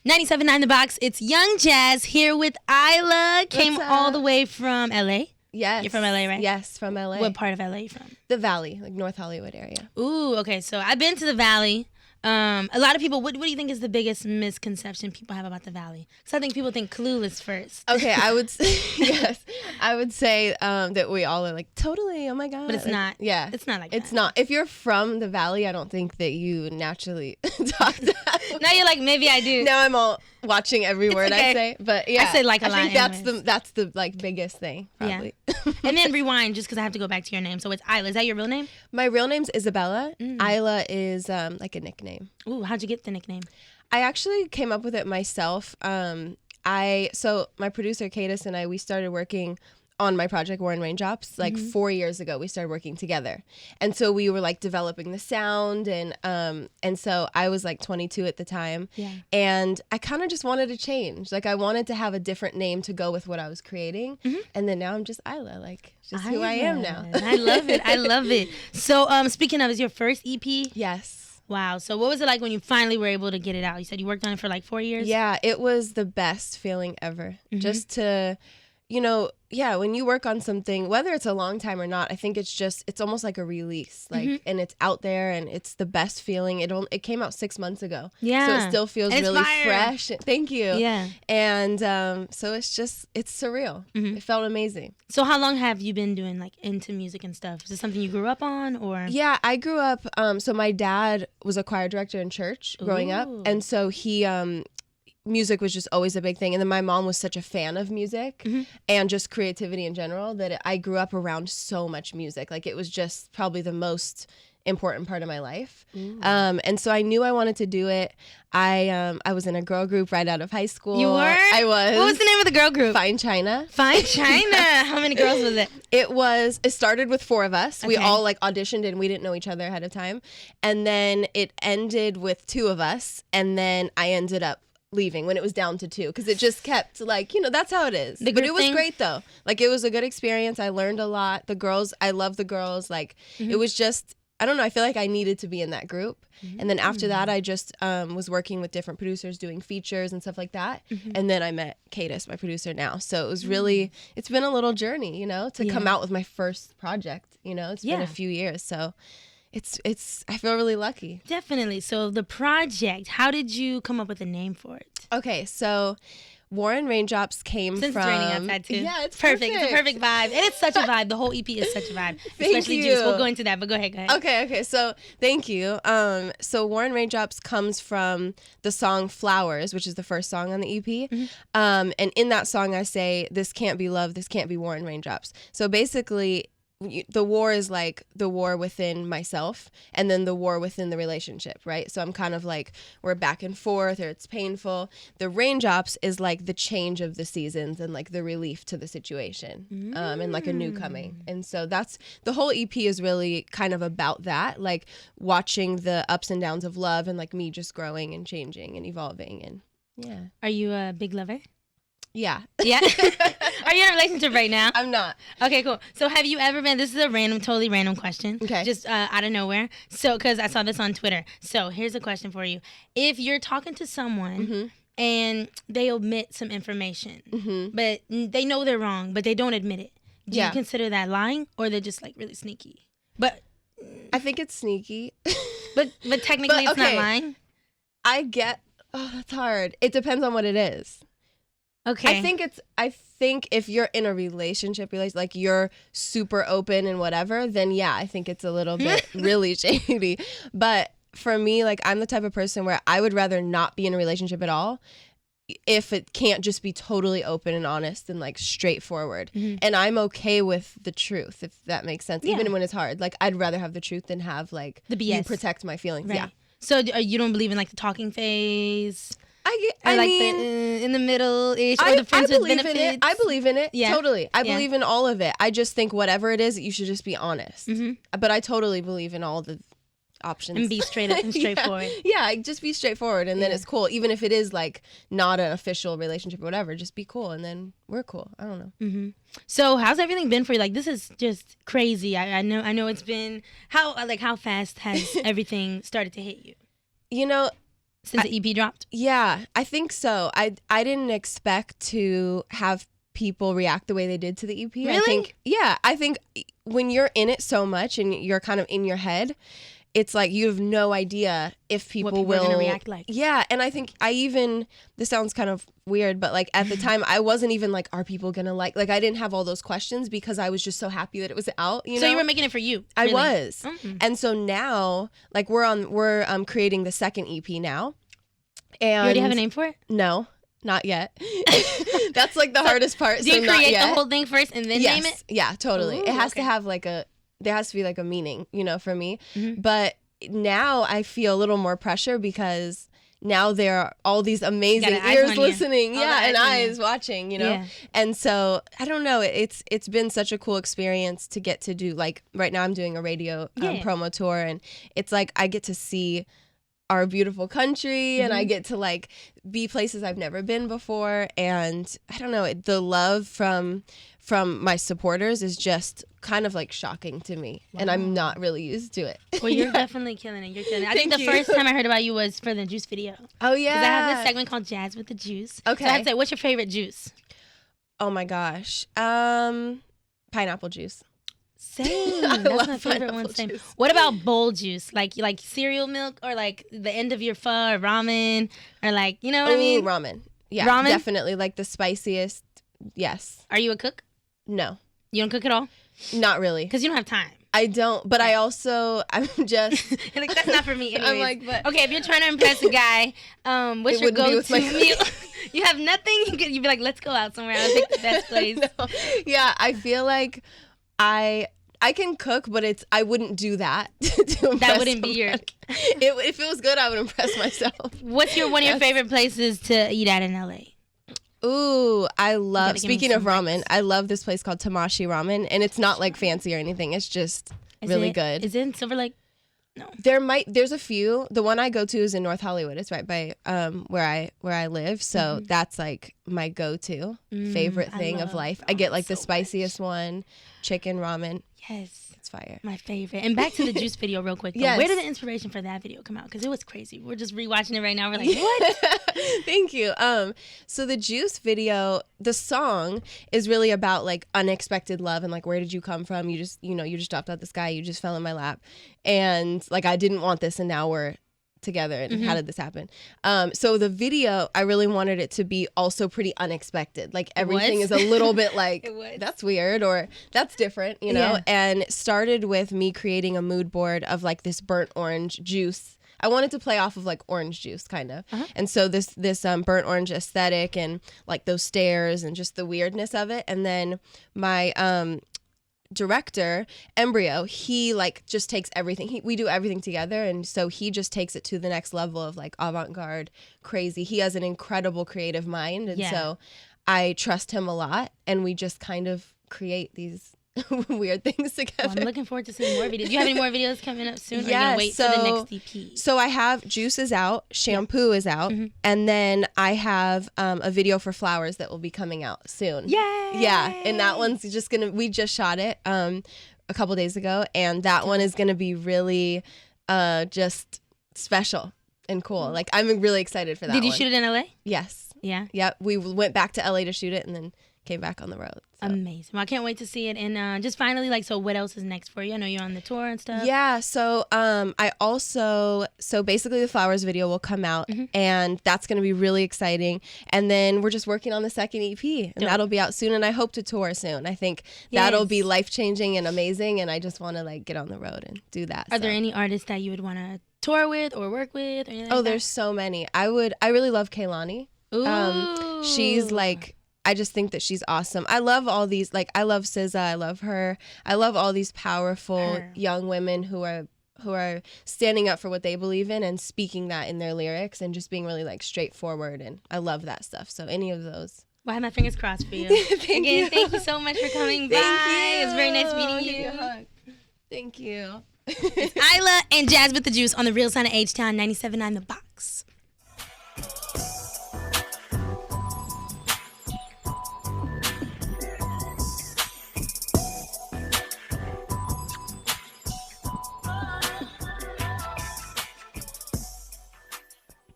97.9 The Box. It's Young Jas here with IYLA. Came all the way from LA. Yes. You're from LA, right? Yes, from LA. What part of LA are you from? The Valley, like North Hollywood area. Ooh, okay. So I've been to the Valley. A lot of people, what do you think is the biggest misconception people have about the Valley? Because I think people think Clueless first. Okay, I would say, yes. I would say that we all are like, totally, oh my God. But it's like, not. Yeah. It's not like that. It's not. If you're from the Valley, I don't think that you naturally talk that way. Now you're like, maybe I do. Now I'm all watching every word okay. I say. But yeah. I say like a lot. I think that's the like biggest thing, probably. Yeah. And then rewind, just because I have to go back to your name. So it's IYLA. Is that your real name? My real name's Isabella. IYLA is like a nickname. Ooh, how'd you get the nickname? I actually came up with it myself. So my producer Cadis and I, we started working on my project War Raindrops like 4 years ago. We started working together, and so we were like developing the sound, and so I was like 22 at the time, and I kind of just wanted to change. Like I wanted to have a different name to go with what I was creating, and then now I'm just IYLA, like just who I am now. I love it. I love it. So speaking of, is your first EP? Yes. Wow. So what was it like when you finally were able to get it out? You said you worked on it for like 4 years? Yeah, it was the best feeling ever. Just to, when you work on something, whether it's a long time or not, I think it's almost like a release, like, and it's out there and it's the best feeling. It came out 6 months ago. Yeah. So it still feels really fresh. Thank you. Yeah. And so it's surreal. It felt amazing. So how long have you been doing like into music and stuff? Is it something you grew up on or? Yeah, I grew up, so my dad was a choir director in church growing up. And so he, music was just always a big thing. And then my mom was such a fan of music and just creativity in general that I grew up around so much music. Like it was just probably the most important part of my life. And so I knew I wanted to do it. I was in a girl group right out of high school. You were? I was. What was the name of the girl group? Fine China. Fine China. How many girls was it? It started with 4 of us. Okay. We all like auditioned and we didn't know each other ahead of time. And then it ended with 2 of us. And then I ended up leaving when it was down to 2 because it just kept like, that's how it is. But it was great though. Like it was a good experience. I learned a lot. The girls, I love the girls. Like it was just, I don't know. I feel like I needed to be in that group. And then after that, I just was working with different producers doing features and stuff like that. And then I met Cadis, my producer now. So it was really, it's been a little journey, to come out with my first project. It's been a few years. So it's I feel really lucky. Definitely. So the project, how did you come up with a name for it? Okay, so War Raindrops came Since from... it's raining outside too. Yeah, it's perfect. It's a perfect vibe. And it's such a vibe. The whole EP is such a vibe. Especially you. Juice. We'll go into that, but go ahead. Okay, so thank you. So War Raindrops comes from the song Flowers, which is the first song on the EP. And in that song I say, this can't be love, this can't be War Raindrops. So basically, the war is like the war within myself and then the war within the relationship, right? So I'm kind of like, we're back and forth or it's painful. The raindrops is like the change of the seasons and like the relief to the situation and like a new coming. And so that's, the whole EP is really kind of about that, like watching the ups and downs of love and like me just growing and changing and evolving. And yeah. Are you a big lover? Yeah. Yeah? Are you in a relationship right now? I'm not. Okay, cool. So have you ever been, this is a totally random question. Okay. Just out of nowhere. So, because I saw this on Twitter. So here's a question for you. If you're talking to someone and they omit some information, but they know they're wrong, but they don't admit it, do you consider that lying or they're just like really sneaky? But I think it's sneaky. but technically it's not lying? That's hard. It depends on what it is. Okay. I think if you're in a relationship, like you're super open and whatever, then yeah, I think it's a little bit really shady. But for me, like I'm the type of person where I would rather not be in a relationship at all if it can't just be totally open and honest and like straightforward. And I'm okay with the truth, if that makes sense, even when it's hard. Like I'd rather have the truth than have like the BS. You protect my feelings. Right. Yeah. So you don't believe in like the talking phase? I like mean, the in the middle-ish or the friends with benefits. I believe in it. Yeah. Totally. I believe in all of it. I just think whatever it is, you should just be honest. But I totally believe in all the options. And be straight up and straightforward. Yeah, just be straightforward and then it's cool. Even if it is like not an official relationship or whatever, just be cool and then we're cool. I don't know. So how's everything been for you? Like this is just crazy. I know it's been, how fast has everything started to hit you? since the EP dropped? Yeah, I think so. I didn't expect to have people react the way they did to the EP. Really? I think when you're in it so much and you're kind of in your head, it's like you have no idea if people will gonna react like. Yeah, and I think this sounds kind of weird, but like at the time I wasn't even like, are people gonna like I didn't have all those questions because I was just so happy that it was out. You know, so you were making it for you. Really? I was, and so now like we're creating the second EP now. And you already have a name for it? No. Not yet. That's like the hardest part. Do you create the whole thing first and then name it? Yeah, totally. Ooh, it has to have there has to be like a meaning, you know, for me. But now I feel a little more pressure because now there are all these amazing ears listening, and eyes watching, you know. Yeah. And so I don't know. It's been such a cool experience to get to do, like right now I'm doing a radio promo tour, and it's like I get to see our beautiful country, and I get to like be places I've never been before, and I don't know, the love from my supporters is just kind of like shocking to me. Wow. And I'm not really used to it. Well, you're definitely killing it. You're killing it. I think the first time I heard about you was for the juice video. Oh yeah, because I have this segment called Jazz with the Juice. Okay, so I have to say, what's your favorite juice? Oh my gosh, pineapple juice. Same. That's my favorite one. Same. Juice. What about bowl juice? Like cereal milk, or like the end of your pho, or ramen, or like, you know what I mean? Ramen. Yeah, ramen? Definitely like the spiciest. Yes. Are you a cook? No. You don't cook at all? Not really. Because you don't have time. I don't, but I'm just like, that's not for me anyways. I'm like, but okay, if you're trying to impress a guy, what's your go-to meal? You have nothing. You'd be like, let's go out somewhere. I'll pick the best place. No. Yeah, I feel like I can cook, but I wouldn't do that to impress That wouldn't be your. If it was good, I would impress myself. What's one of your favorite places to eat at in LA? Ooh, I love, speaking of ramen, I love this place called Tamashi Ramen, and it's not like fancy or anything. It's just really good. Is it in Silver Lake? No. There's a few. The one I go to is in North Hollywood. It's right by where I live. So that's like my go-to favorite thing of life. I get like the spiciest one, chicken ramen. Yes. It's fire. My favorite. And back to the juice video real quick. Yes. Where did the inspiration for that video come out? Because it was crazy. We're just rewatching it right now. We're like, what? Thank you. So the juice video, the song is really about like unexpected love and like, where did you come from? You just dropped out the sky. You just fell in my lap. And like, I didn't want this, and now we're together, and how did this happen? So the video, I really wanted it to be also pretty unexpected. Like everything is a little bit like, that's weird, or that's different, you know? Yeah. And it started with me creating a mood board of like this burnt orange juice. I wanted to play off of like orange juice kind of. And so this burnt orange aesthetic and like those stairs and just the weirdness of it. And then my director, Embryo, he like just takes everything. We do everything together, and so he just takes it to the next level of like avant-garde, crazy. He has an incredible creative mind, and so I trust him a lot, and we just kind of create these weird things together. Well, I'm looking forward to seeing more videos. Do you have any more videos coming up soon? Or are you gonna wait for the next EP? So I have Juice is out, Shampoo is out, and then I have a video for Flowers that will be coming out soon. Yay! Yeah, and that one's just we just shot it a couple days ago, and that one is gonna be really just special and cool. Like, I'm really excited for that one. Did you shoot it in LA? Yes. Yeah? Yep, we went back to LA to shoot it and then came back on the road. So. Amazing. Well, I can't wait to see it. And just finally, like, so what else is next for you? I know you're on the tour and stuff. Yeah. So I also, basically the Flowers video will come out, and that's going to be really exciting. And then we're just working on the second EP, and that'll be out soon. And I hope to tour soon. I think that'll be life-changing and amazing. And I just want to like get on the road and do that. Are there any artists that you would want to tour with or work with? Or anything like there's so many. I really love Kehlani. Ooh. She's like, I just think that she's awesome. I love all these, like, I love SZA. I love her. I love all these powerful young women who are standing up for what they believe in and speaking that in their lyrics and just being really like straightforward. And I love that stuff. So any of those. Well, I have my fingers crossed for you. Thank you. Thank you so much for coming by. It was very nice meeting you. Thank you. It's IYLA and Jazz with the Juice on the Real Sound of H-Town 97.9 The Box.